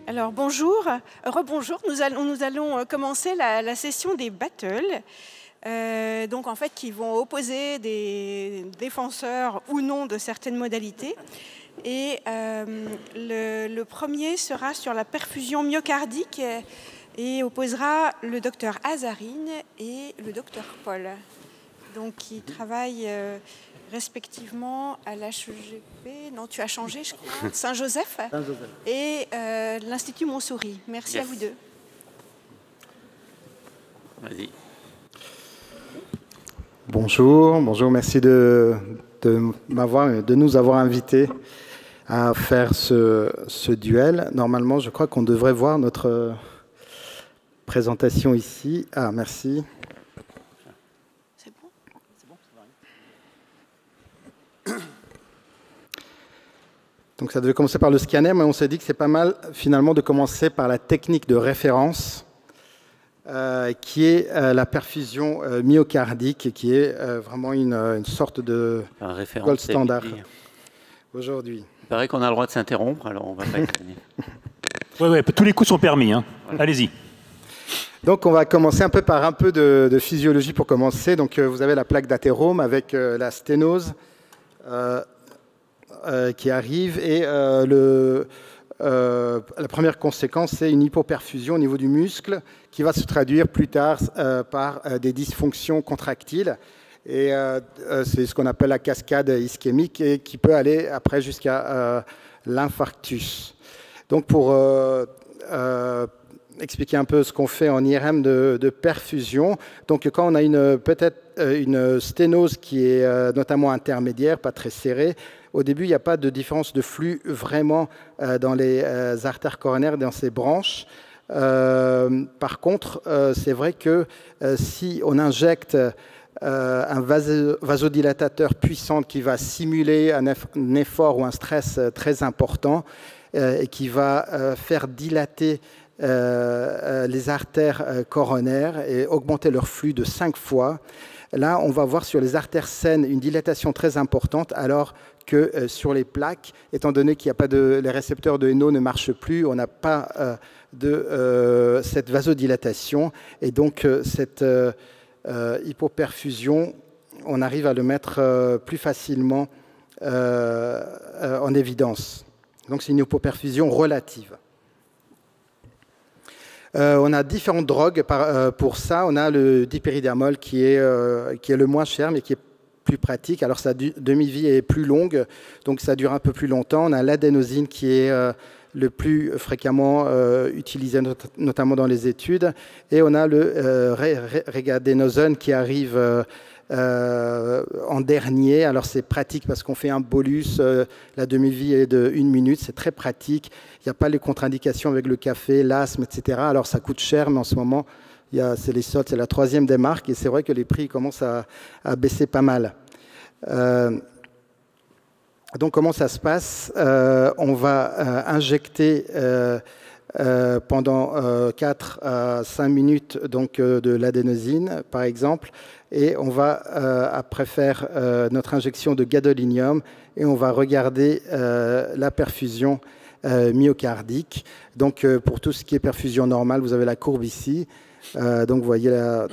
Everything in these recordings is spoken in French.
Alors bonjour, rebonjour, nous allons commencer la session des battles, donc en fait qui vont opposer des défenseurs ou non de certaines modalités. Et le premier sera sur la perfusion myocardique et opposera le docteur Azarine et le docteur Paul, donc qui travaillent respectivement à l'HEGP, non tu as changé je crois, Saint-Joseph et l'Institut Montsouris. Merci à vous deux. Vas-y. Bonjour, merci de nous avoir invités à faire ce duel. Normalement, je crois qu'on devrait voir notre présentation ici. Ah, merci. C'est bon ? Donc ça devait commencer par le scanner, mais on s'est dit que c'est pas mal finalement de commencer par la technique de référence, qui est la perfusion myocardique, qui est vraiment une sorte de gold standard aujourd'hui. Il paraît qu'on a le droit de s'interrompre, alors on va pas étonner. Oui, tous les coups sont permis. Hein. Voilà. Allez-y. Donc on va commencer un peu par un peu de physiologie pour commencer. Donc vous avez la plaque d'athérome avec la sténose qui arrive et la première conséquence, c'est une hypoperfusion au niveau du muscle qui va se traduire plus tard par des dysfonctions contractiles. Et c'est ce qu'on appelle la cascade ischémique et qui peut aller après jusqu'à l'infarctus. Donc pour expliquer un peu ce qu'on fait en IRM de perfusion, donc quand on a peut-être une sténose qui est notamment intermédiaire, pas très serrée, au début, il n'y a pas de différence de flux vraiment dans les artères coronaires, dans ces branches. Par contre, c'est vrai que si on injecte un vasodilatateur puissant qui va simuler un effort ou un stress très important et qui va faire dilater les artères coronaires et augmenter leur flux de 5 fois, là, on va voir sur les artères saines une dilatation très importante, alors que sur les plaques, étant donné qu'il n'y a pas les récepteurs de NO ne marchent plus, on n'a pas cette vasodilatation. Et donc, cette hypoperfusion, on arrive à le mettre plus facilement en évidence. Donc, c'est une hypoperfusion relative. On a différentes drogues pour ça. On a le dipéridamol qui est le moins cher, mais qui est plus pratique. Alors sa demi-vie est plus longue, donc ça dure un peu plus longtemps. On a l'adénosine qui est le plus fréquemment utilisé, notamment dans les études. Et on a le régadénosone qui arrive en dernier. Alors c'est pratique parce qu'on fait un bolus, la demi-vie est de 1 minute, c'est très pratique. Il n'y a pas les contre-indications avec le café, l'asthme, etc. Alors ça coûte cher, mais en ce moment, c'est les soldes, c'est la 3e des marques, et c'est vrai que les prix commencent à baisser pas mal. Donc comment ça se passe? On va injecter pendant 4 à 5 minutes donc, de l'adénosine, par exemple, et on va après faire notre injection de gadolinium, et on va regarder la perfusion myocardique. Donc pour tout ce qui est perfusion normale, vous avez la courbe ici. Donc vous voyez là,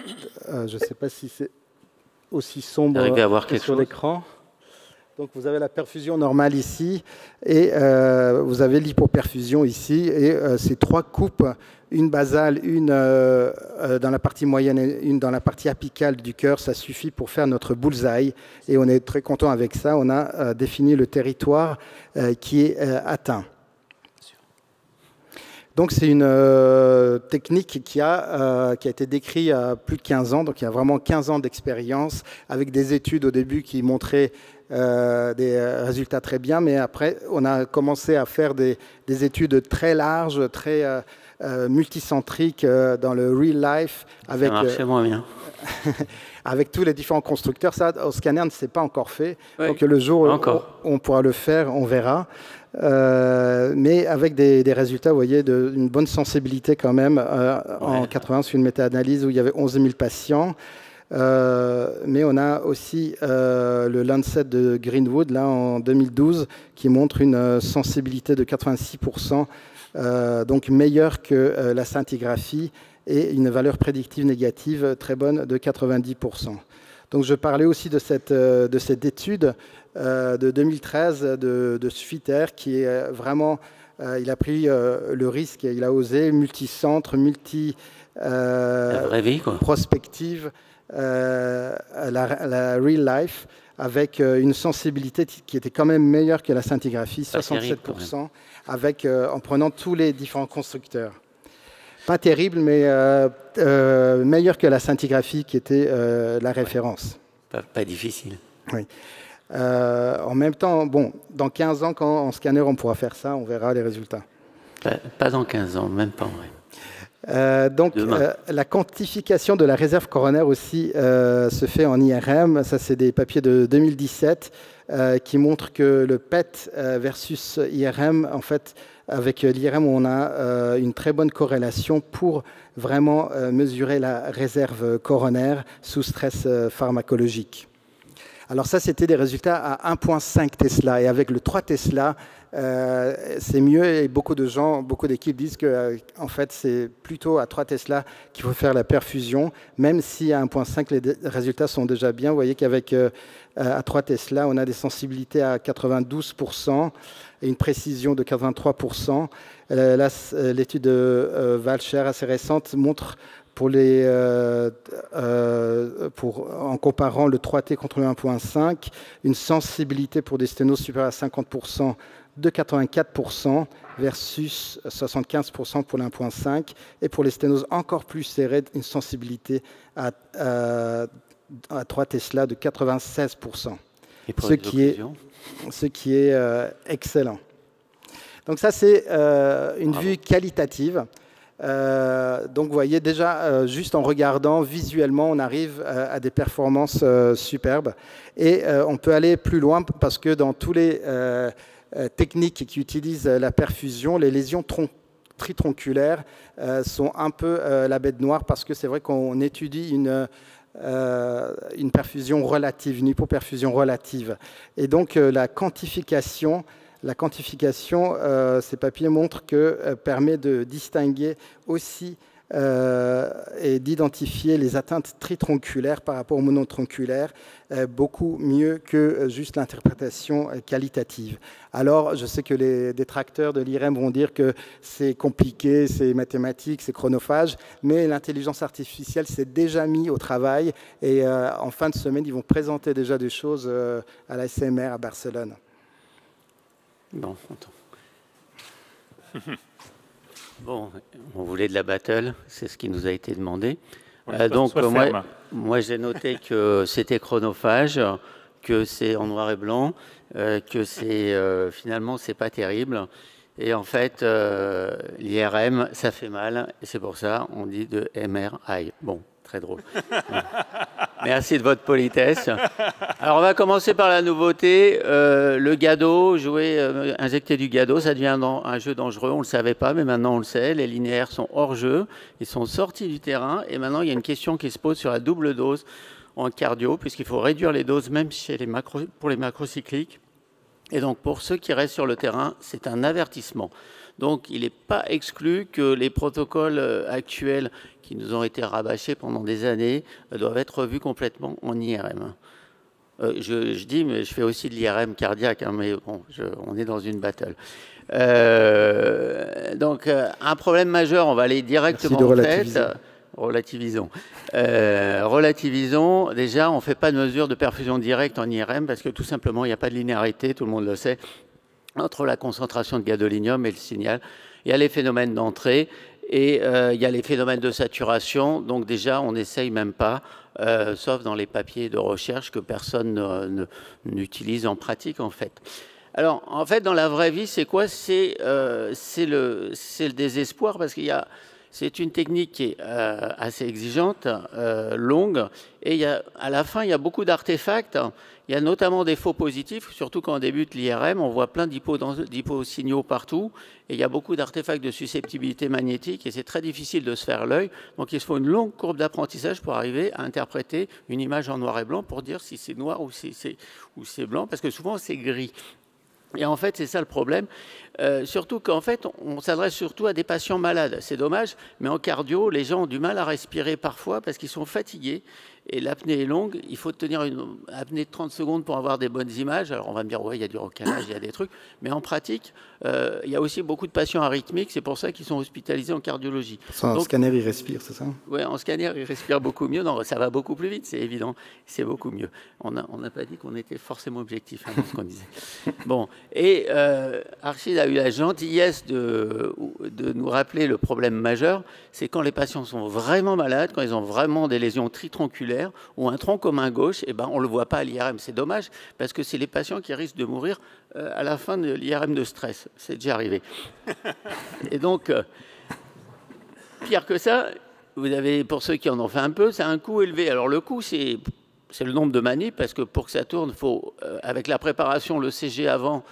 je ne sais pas si c'est aussi sombre que sur l'écran. Donc vous avez la perfusion normale ici et vous avez l'hypoperfusion ici, et ces 3 coupes, une basale, une dans la partie moyenne et une dans la partie apicale du cœur, ça suffit pour faire notre bullseye, et on est très content avec ça. On a défini le territoire qui est atteint. Donc c'est une technique qui a été décrite il y a plus de 15 ans, donc il y a vraiment 15 ans d'expérience, avec des études au début qui montraient des résultats très bien, mais après on a commencé à faire des études très larges, très multicentriques dans le real life. Avec, ça marchait moins bien. Avec tous les différents constructeurs. Ça, au scanner, ne s'est pas encore fait. Oui. Donc le jour où on pourra le faire, on verra. Mais avec des résultats, vous voyez, d'une bonne sensibilité quand même, en 80 sur une méta-analyse où il y avait 11 000 patients. Mais on a aussi le Lancet de Greenwood, là, en 2012, qui montre une sensibilité de 86% donc meilleure que la scintigraphie, et une valeur prédictive négative très bonne de 90%. Donc je parlais aussi de cette étude de 2013 de Suiter qui est vraiment, il a pris le risque et il a osé, multicentre, prospective, la real life, avec une sensibilité qui était quand même meilleure que la scintigraphie, 67%, en prenant tous les différents constructeurs. Pas terrible, mais meilleur que la scintigraphie qui était la référence. Pas difficile. Oui. En même temps, bon, dans 15 ans, quand en scanner on pourra faire ça, on verra les résultats. Pas dans 15 ans, même pas. Donc, la quantification de la réserve coronaire aussi se fait en IRM. Ça, c'est des papiers de 2017 qui montrent que le PET versus IRM, en fait, avec l'IRM, on a une très bonne corrélation pour vraiment mesurer la réserve coronaire sous stress pharmacologique. Alors ça, c'était des résultats à 1,5 Tesla. Et avec le 3 Tesla, c'est mieux. Et beaucoup de gens, beaucoup d'équipes disent que, en fait, c'est plutôt à 3 Tesla qu'il faut faire la perfusion, même si à 1,5, les résultats sont déjà bien. Vous voyez qu'avec à 3 Tesla, on a des sensibilités à 92% et une précision de 83%. Là, l'étude de Walcher, assez récente, montre en comparant le 3T contre le 1.5, une sensibilité pour des sténoses supérieures à 50% de 84% versus 75% pour le 1.5, et pour les sténoses encore plus serrées, une sensibilité à 3 Tesla de 96%. Et pour ce qui est excellent. Donc ça, c'est une vue qualitative. Donc vous voyez déjà, juste en regardant visuellement, on arrive à des performances superbes. Et on peut aller plus loin parce que dans tous les techniques qui utilisent la perfusion, les lésions tritronculaires sont un peu la bête noire, parce que c'est vrai qu'on étudie une perfusion relative, une hypoperfusion relative. Et donc la quantification, ces papiers montrent que permet de distinguer aussi et d'identifier les atteintes tritronculaires par rapport aux monotronculaires beaucoup mieux que juste l'interprétation qualitative. Alors, je sais que les détracteurs de l'IRM vont dire que c'est compliqué, c'est mathématique, c'est chronophage, mais l'intelligence artificielle s'est déjà mise au travail, et en fin de semaine, ils vont présenter déjà des choses à la SMR à Barcelone. Bon, bon, on voulait de la battle, c'est ce qui nous a été demandé. Donc moi j'ai noté que c'était chronophage, que c'est en noir et blanc, que finalement c'est pas terrible. Et en fait, l'IRM, ça fait mal, et c'est pour ça on dit de MRI. Bon, très drôle. Merci de votre politesse. Alors, on va commencer par la nouveauté. Le GADO, injecter du GADO, ça devient un jeu dangereux. On ne le savait pas, mais maintenant on le sait. Les linéaires sont hors jeu. Ils sont sortis du terrain. Et maintenant, il y a une question qui se pose sur la double dose en cardio, puisqu'il faut réduire les doses même pour les macrocycliques. Et donc, pour ceux qui restent sur le terrain, c'est un avertissement. Donc, il n'est pas exclu que les protocoles actuels qui nous ont été rabâchés pendant des années doivent être revus complètement en IRM. Je dis, mais je fais aussi de l'IRM cardiaque, hein, mais bon, on est dans une battle. Donc, un problème majeur, on va aller directement en fait. Relativisons. Relativisons. Déjà, on ne fait pas de mesure de perfusion directe en IRM parce que tout simplement, il n'y a pas de linéarité, tout le monde le sait, entre la concentration de gadolinium et le signal. Il y a les phénomènes d'entrée et il y a les phénomènes de saturation. Donc déjà, on n'essaye même pas, sauf dans les papiers de recherche que personne n'utilise en pratique en fait. Alors, en fait, dans la vraie vie, c'est quoi? C'est le désespoir parce qu'il y a... C'est une technique qui est assez exigeante, longue, et à la fin, il y a beaucoup d'artefacts. Il y a notamment des faux positifs, surtout quand on débute l'IRM, on voit plein d'hyposignaux partout, et il y a beaucoup d'artefacts de susceptibilité magnétique, et c'est très difficile de se faire l'œil. Donc il se faut une longue courbe d'apprentissage pour arriver à interpréter une image en noir et blanc pour dire si c'est noir ou si c'est blanc, parce que souvent c'est gris. Et en fait, c'est ça le problème. Surtout qu'en fait, on s'adresse surtout à des patients malades. C'est dommage, mais en cardio, les gens ont du mal à respirer parfois parce qu'ils sont fatigués. Et l'apnée est longue. Il faut tenir une apnée de 30 secondes pour avoir des bonnes images. Alors, on va me dire, ouais, il y a du recalage, il y a des trucs. Mais en pratique, il y a aussi beaucoup de patients arythmiques. C'est pour ça qu'ils sont hospitalisés en cardiologie. En scanner, ils respirent, c'est ça? Oui, en scanner, ils respirent beaucoup mieux. Non, ça va beaucoup plus vite, c'est évident. C'est beaucoup mieux. On n'a pas dit qu'on était forcément objectif dans ce qu'on disait. Bon, et Archid a eu la gentillesse de nous rappeler le problème majeur, c'est quand les patients sont vraiment malades, quand ils ont vraiment des lésions tritronculaires ou un tronc commun gauche, eh ben, on ne le voit pas à l'IRM. C'est dommage, parce que c'est les patients qui risquent de mourir à la fin de l'IRM de stress. C'est déjà arrivé. Et donc, pire que ça, vous avez, pour ceux qui en ont fait un peu, c'est un coût élevé. Alors le coût, c'est le nombre de manips, parce que pour que ça tourne, il faut, avec la préparation, le CG avant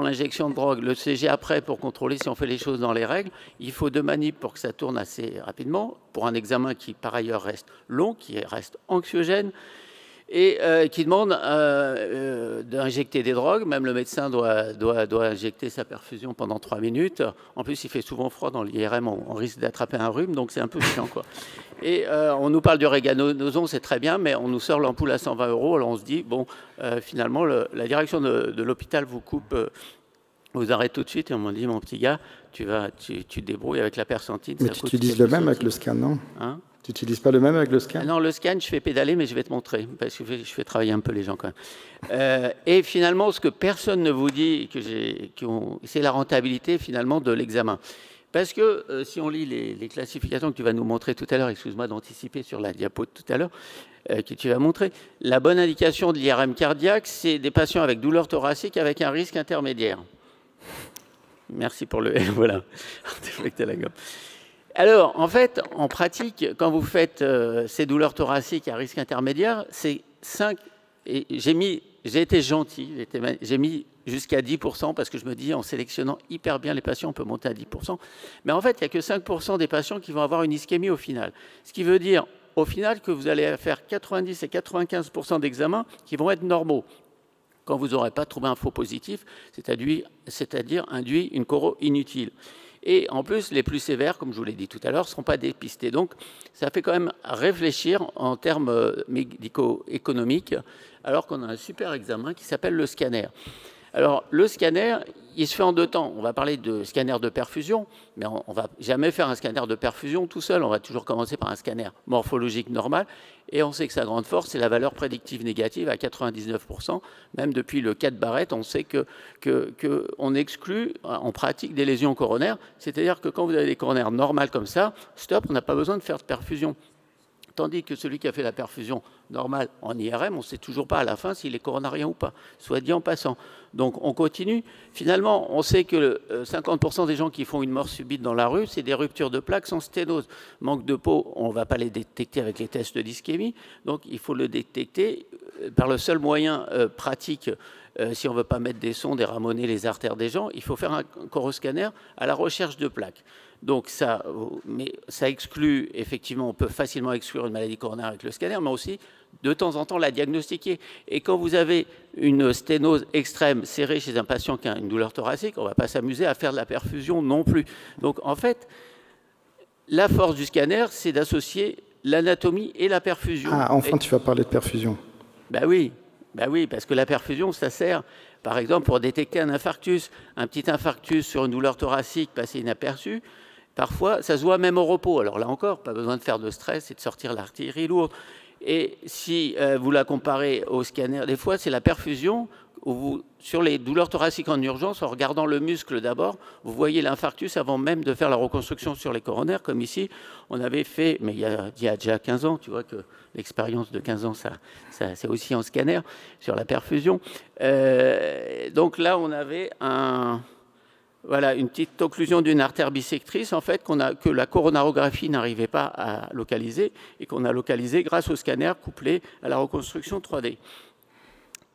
l'injection de drogue, le CG après pour contrôler si on fait les choses dans les règles, il faut 2 manips pour que ça tourne assez rapidement, pour un examen qui par ailleurs reste long, qui reste anxiogène, et qui demande d'injecter des drogues. Même le médecin doit injecter sa perfusion pendant 3 minutes. En plus, il fait souvent froid dans l'IRM, on risque d'attraper un rhume, donc c'est un peu chiant, quoi. Et on nous parle du réganozon, c'est très bien, mais on nous sort l'ampoule à 120 €. Alors on se dit, bon, finalement, la direction de l'hôpital vous coupe, vous arrête tout de suite. Et on m'a dit, mon petit gars, tu te débrouilles avec la persentine. Mais tu utilises le même avec le scan, non? Hein? Tu n'utilises pas le même avec le scan? Non, le scan, je fais pédaler, mais je vais te montrer, parce que je fais travailler un peu les gens quand même. Et finalement, ce que personne ne vous dit, c'est la rentabilité finalement de l'examen. Parce que si on lit les classifications que tu vas nous montrer tout à l'heure, excuse-moi d'anticiper sur la diapo de tout à l'heure, que tu vas montrer, la bonne indication de l'IRM cardiaque, c'est des patients avec douleur thoracique avec un risque intermédiaire. Merci pour le... voilà, déflecter la gomme. Alors, en fait, en pratique, quand vous faites ces douleurs thoraciques à risque intermédiaire, c'est 5... Et j'ai été gentil, j'ai mis jusqu'à 10%, parce que je me dis, en sélectionnant hyper bien les patients, on peut monter à 10%. Mais en fait, il n'y a que 5% des patients qui vont avoir une ischémie au final. Ce qui veut dire, au final, que vous allez faire 90 et 95% d'examens qui vont être normaux. Quand vous n'aurez pas trouvé un faux positif, c'est-à-dire induit une choro inutile. Et en plus, les plus sévères, comme je vous l'ai dit tout à l'heure, ne seront pas dépistés. Donc, ça fait quand même réfléchir en termes médico-économiques, alors qu'on a un super examen qui s'appelle le scanner. Alors, le scanner, il se fait en 2 temps. On va parler de scanner de perfusion, mais on ne va jamais faire un scanner de perfusion tout seul. On va toujours commencer par un scanner morphologique normal. Et on sait que sa grande force, c'est la valeur prédictive négative à 99%. Même depuis le cas de Barrett, on sait qu'on exclut en pratique des lésions coronaires. C'est-à-dire que quand vous avez des coronaires normales comme ça, stop, on n'a pas besoin de faire de perfusion. Tandis que celui qui a fait la perfusion normale en IRM, on ne sait toujours pas à la fin s'il est coronarien ou pas, soit dit en passant. Donc on continue. Finalement, on sait que 50% des gens qui font une mort subite dans la rue, c'est des ruptures de plaques sans sténose. Manque de peau, on ne va pas les détecter avec les tests d'ischémie. Donc il faut le détecter par le seul moyen pratique. Si on ne veut pas mettre des sondes et ramoner les artères des gens, il faut faire un coroscanner à la recherche de plaques. Donc ça exclut, effectivement, on peut facilement exclure une maladie coronaire avec le scanner, mais aussi de temps en temps la diagnostiquer. Et quand vous avez une sténose extrême serrée chez un patient qui a une douleur thoracique, on ne va pas s'amuser à faire de la perfusion non plus. Donc en fait, la force du scanner, c'est d'associer l'anatomie et la perfusion. Ah, enfin tu vas parler de perfusion. Ben oui. Ben oui, parce que la perfusion, ça sert, par exemple, pour détecter un infarctus. Un petit infarctus sur une douleur thoracique passé inaperçu, parfois, ça se voit même au repos. Alors là encore, pas besoin de faire de stress et de sortir l'artillerie lourde. Et si vous la comparez au scanner, des fois, c'est la perfusion où sur les douleurs thoraciques en urgence, en regardant le muscle d'abord, vous voyez l'infarctus avant même de faire la reconstruction sur les coronaires, comme ici, on avait fait, mais il y a déjà 15 ans, tu vois que l'expérience de 15 ans, ça c'est aussi en scanner, sur la perfusion. Donc là, on avait une petite occlusion d'une artère bissectrice, en fait, que la coronarographie n'arrivait pas à localiser, et qu'on a localisé grâce au scanner couplé à la reconstruction 3D.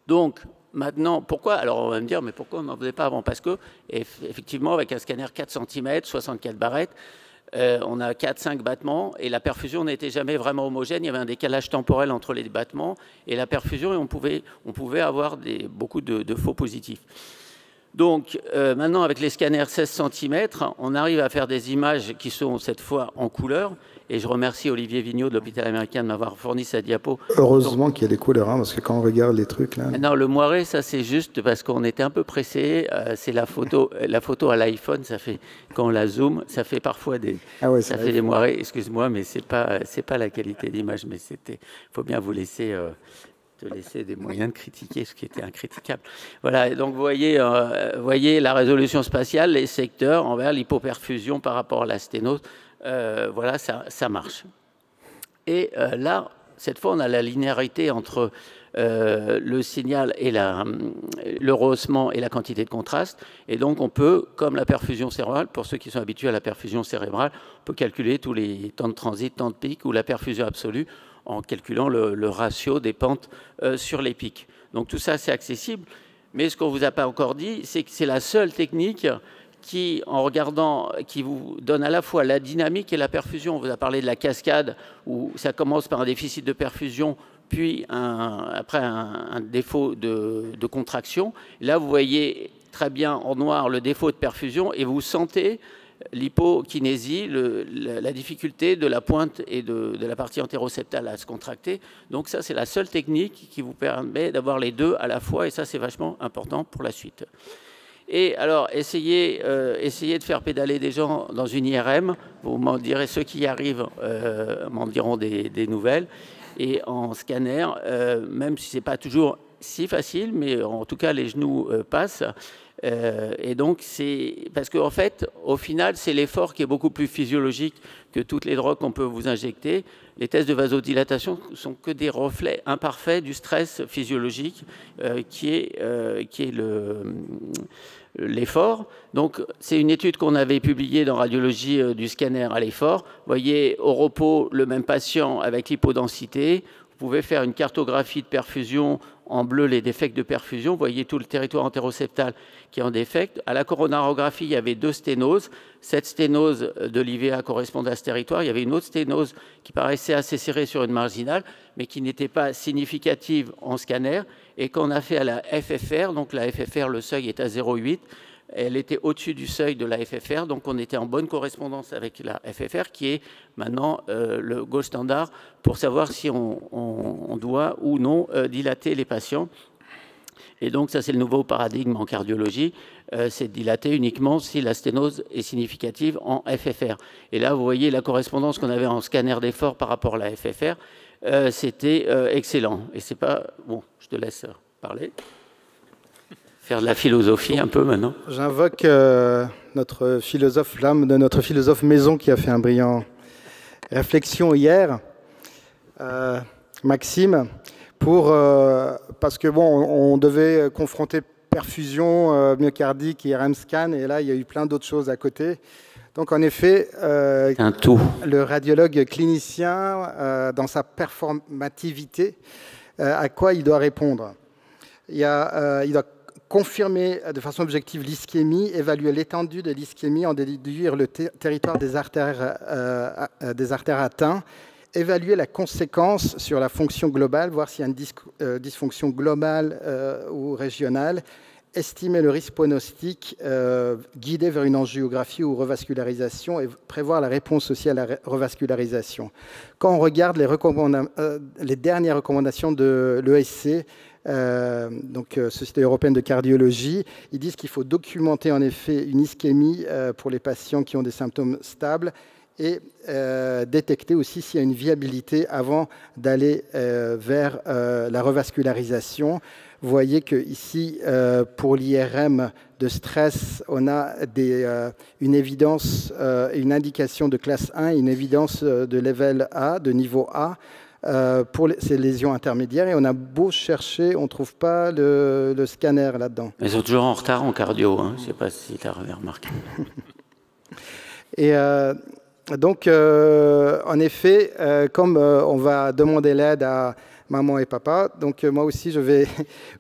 Donc, maintenant, pourquoi? Alors, on va me dire, mais pourquoi on n'en faisait pas avant? Parce que, effectivement, avec un scanner 4 cm, 64 barrettes, on a 4-5 battements, et la perfusion n'était jamais vraiment homogène. Il y avait un décalage temporel entre les battements et la perfusion, et on pouvait avoir beaucoup de faux positifs. Donc, maintenant, avec les scanners 16 cm, on arrive à faire des images qui sont cette fois en couleur. Et je remercie Olivier Vigneault de l'hôpital américain de m'avoir fourni sa diapo. Heureusement qu'il y a des couleurs, hein, parce que quand on regarde les trucs là... Non, le moiré, ça c'est juste parce qu'on était un peu pressé. C'est la photo à l'iPhone, ça fait, quand on la zoome, ça fait parfois des, ça fait des moirés. Excuse-moi, mais c'est pas la qualité d'image, mais il faut bien vous laisser... te laisser des moyens de critiquer ce qui était incritiquable. Voilà, donc vous voyez la résolution spatiale, les secteurs envers l'hypoperfusion par rapport à la sténose. Voilà, ça marche. Et là, cette fois, on a la linéarité entre le signal et le rehaussement et la quantité de contraste. Et donc, on peut, comme la perfusion cérébrale, pour ceux qui sont habitués à la perfusion cérébrale, on peut calculer tous les temps de transit, temps de pic ou la perfusion absolue en calculant le ratio des pentes sur les pics. Donc, tout ça, c'est accessible. Mais ce qu'on ne vous a pas encore dit, c'est que c'est la seule technique qui, en regardant, qui vous donne à la fois la dynamique et la perfusion. On vous a parlé de la cascade, où ça commence par un déficit de perfusion, puis après un défaut de contraction. Là, vous voyez très bien en noir le défaut de perfusion, et vous sentez l'hypokinésie, la difficulté de la pointe et de la partie antéroceptale à se contracter. Donc ça, c'est la seule technique qui vous permet d'avoir les deux à la fois, et ça, c'est vachement important pour la suite. Et alors, essayez de faire pédaler des gens dans une IRM. Vous m'en direz, ceux qui y arrivent m'en diront des nouvelles. Et en scanner, même si ce n'est pas toujours si facile, mais en tout cas, les genoux passent. Et donc, c'est parce qu'en fait, au final, c'est l'effort qui est beaucoup plus physiologique que toutes les drogues qu'on peut vous injecter. Les tests de vasodilatation sont que des reflets imparfaits du stress physiologique qui est l'effort. Donc, c'est une étude qu'on avait publiée dans Radiologie du scanner à l'effort. Vous voyez au repos le même patient avec l'hypodensité. Vous pouvez faire une cartographie de perfusion en bleu, les défects de perfusion. Vous voyez tout le territoire antéroceptal qui est en défect. À la coronarographie, il y avait 2 sténoses. Cette sténose de l'IVA correspondait à ce territoire. Il y avait une autre sténose qui paraissait assez serrée sur une marginale, mais qui n'était pas significative en scanner. Et quand on a fait à la FFR, donc la FFR, le seuil est à 0,8, elle était au-dessus du seuil de la FFR, donc on était en bonne correspondance avec la FFR, qui est maintenant le gold standard pour savoir si on doit ou non dilater les patients. Et donc ça, c'est le nouveau paradigme en cardiologie, c'est de dilater uniquement si la sténose est significative en FFR. Et là, vous voyez la correspondance qu'on avait en scanner d'effort par rapport à la FFR, c'était excellent. Et c'est pas... Bon, je te laisse parler. Faire de la philosophie un peu maintenant. J'invoque notre philosophe, l'âme de notre philosophe maison qui a fait un brillant réflexion hier, Maxime, parce que bon, on devait confronter perfusion myocardique et IRM scan, et là il y a eu plein d'autres choses à côté. Donc en effet, le radiologue clinicien, dans sa performativité, à quoi il doit répondre? Il doit confirmer de façon objective l'ischémie, évaluer l'étendue de l'ischémie, en déduire le territoire des artères atteints, évaluer la conséquence sur la fonction globale, voir s'il y a une dysfonction globale ou régionale, estimer le risque pronostic, guider vers une angiographie ou revascularisation et prévoir la réponse aussi à la revascularisation. Quand on regarde les dernières recommandations de l'ESC, donc Société européenne de cardiologie, ils disent qu'il faut documenter en effet une ischémie pour les patients qui ont des symptômes stables et détecter aussi s'il y a une viabilité avant d'aller vers la revascularisation. Vous voyez qu'ici, pour l'IRM de stress, on a une évidence, une indication de classe 1, une évidence de level A, de niveau A, pour ces lésions intermédiaires. Et on a beau chercher, on ne trouve pas le scanner là-dedans. Ils sont toujours en retard en cardio, hein. Je ne sais pas si tu as remarqué. Et donc, en effet, comme on va demander l'aide à maman et papa, donc moi aussi je vais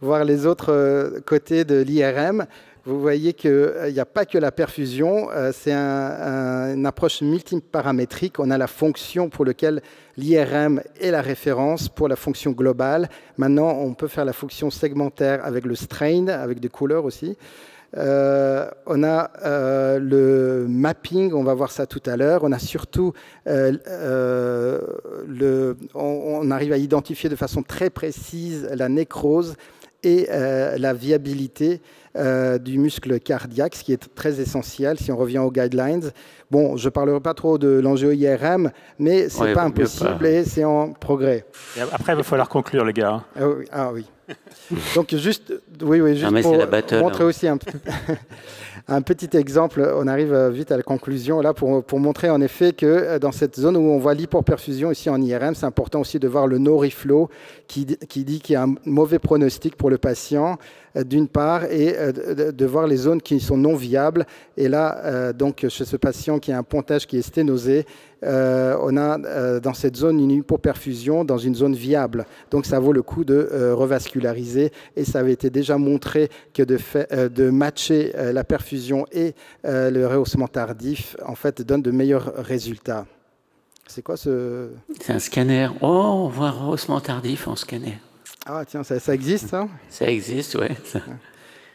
voir les autres côtés de l'IRM. Vous voyez qu'il n'y a pas que la perfusion, c'est une approche multiparamétrique. On a la fonction pour laquelle l'IRM est la référence pour la fonction globale. Maintenant, on peut faire la fonction segmentaire avec le strain, avec des couleurs aussi. On a le mapping, on va voir ça tout à l'heure. On a surtout, on arrive à identifier de façon très précise la nécrose et la viabilité du muscle cardiaque, ce qui est très essentiel si on revient aux guidelines. Bon, je ne parlerai pas trop de l'angio-IRM, mais ce n'est pas impossible et c'est en progrès. Et après, il va falloir conclure, les gars. Ah oui. Donc, juste, juste pour montrer aussi un petit exemple, on arrive vite à la conclusion, là, pour montrer en effet que dans cette zone où on voit l'hypoperfusion ici en IRM, c'est important aussi de voir le no reflow qui dit qu'il y a un mauvais pronostic pour le patient, d'une part, et de voir les zones qui sont non viables. Et là, donc, chez ce patient qui a un pontage qui est sténosé, on a dans cette zone une hypoperfusion dans une zone viable. Donc ça vaut le coup de revasculariser et ça avait été déjà montré que de matcher la perfusion et le rehaussement tardif en fait donne de meilleurs résultats. C'est quoi ce... C'est un scanner. Oh, on voit un rehaussement tardif en scanner. Ah tiens, ça existe ça ? Ça existe, ouais.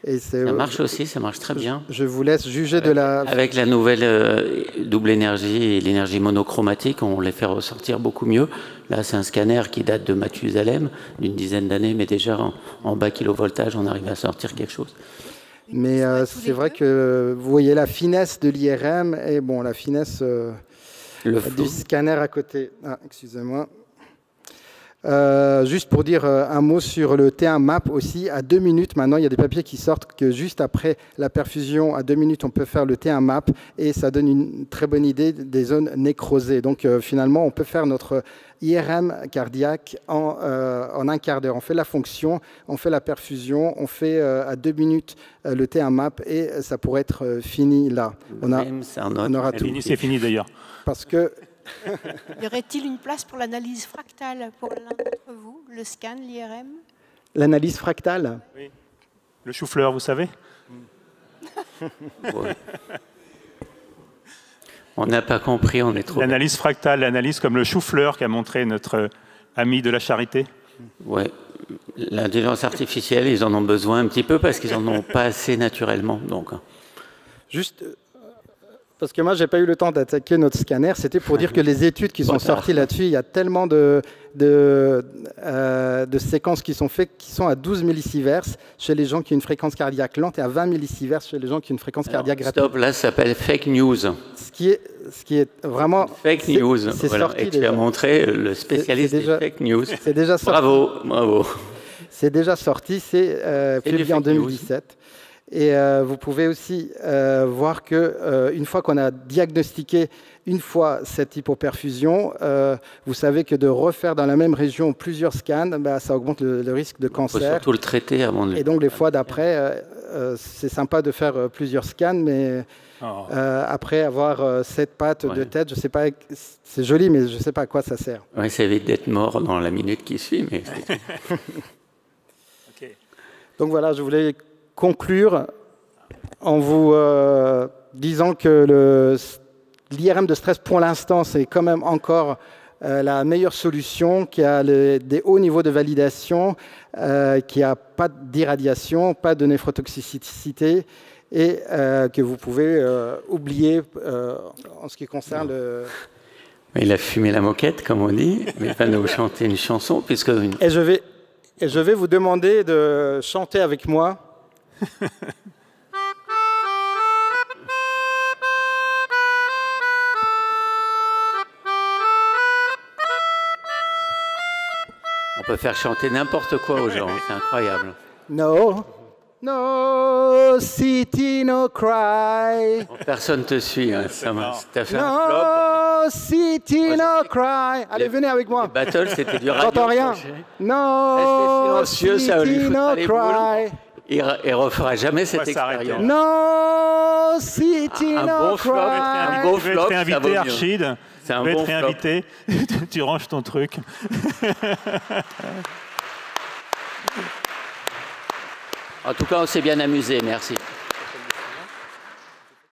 Et ça marche aussi, ça marche très bien. Je vous laisse juger de la... Avec la nouvelle double énergie et l'énergie monochromatique, on les fait ressortir beaucoup mieux. Là, c'est un scanner qui date de Mathusalem, d'une dizaine d'années, mais déjà en bas kilovoltage, on arrive à sortir quelque chose. Mais c'est vrai que vous voyez la finesse de l'IRM et bon, la finesse du scanner à côté. Ah, excusez-moi. Juste pour dire un mot sur le T1 MAP aussi, à 2 minutes maintenant, il y a des papiers qui sortent que juste après la perfusion, à 2 minutes, on peut faire le T1 MAP et ça donne une très bonne idée des zones nécrosées. Donc finalement, on peut faire notre IRM cardiaque en un quart d'heure. On fait la fonction, on fait la perfusion, on fait à 2 minutes le T1 MAP et ça pourrait être fini là. On aura tout. C'est fini d'ailleurs. Parce que y aurait-il une place pour l'analyse fractale pour l'un d'entre vous, le scan, l'IRM? L'analyse fractale? Oui. Le chou-fleur, vous savez? Ouais. On n'a pas compris, on est trop... L'analyse fractale, l'analyse comme le chou-fleur qu'a montré notre ami de la charité. Oui, l'intelligence artificielle, ils en ont besoin un petit peu parce qu'ils n'en ont pas assez naturellement. Donc. Juste... Parce que moi, je n'ai pas eu le temps d'attaquer notre scanner. C'était pour dire que les études qui sont sorties là-dessus, il y a tellement de séquences qui sont faites qui sont à 12 millisieverts chez les gens qui ont une fréquence cardiaque lente et à 20 millisieverts chez les gens qui ont une fréquence cardiaque rapide. Stop, là, ça s'appelle fake news. Ce qui est vraiment... Fake news, voilà. Et tu as montré le spécialiste des fake news. C'est déjà sorti. Bravo, bravo. C'est déjà sorti, c'est publié en 2017. Et vous pouvez aussi voir qu'une fois qu'on a diagnostiqué une fois cette hypoperfusion, vous savez que de refaire dans la même région plusieurs scans, ça augmente le risque de cancer. Il faut surtout le traiter avant de... Et donc les fois d'après, c'est sympa de faire plusieurs scans, mais après avoir cette patte de tête, je sais pas, c'est joli, mais je ne sais pas à quoi ça sert. Oui, ça évite d'être mort dans la minute qui suit. Mais okay. Donc voilà, je voulais conclure en vous disant que l'IRM de stress, pour l'instant, c'est quand même encore la meilleure solution, qui a des hauts niveaux de validation, qui n'a pas d'irradiation, pas de néphrotoxicité, et que vous pouvez oublier en ce qui concerne le... Il a fumé la moquette, comme on dit, mais il va nous chanter une chanson, puisque... Et je vais vous demander de chanter avec moi. On peut faire chanter n'importe quoi aux gens, c'est incroyable. No, no city, no cry. Personne te suit, hein. T'as fait un flop. No city, no cry. Allez, venez avec moi. Les battles, c'était du radio. J'entends rien. No city, no cry. Il ne refera jamais cette expérience. No city, no cry. Un beau flop, ça vaut mieux. Archid. C'est un bon réinvité. Tu ranges ton truc. En tout cas, on s'est bien amusé. Merci.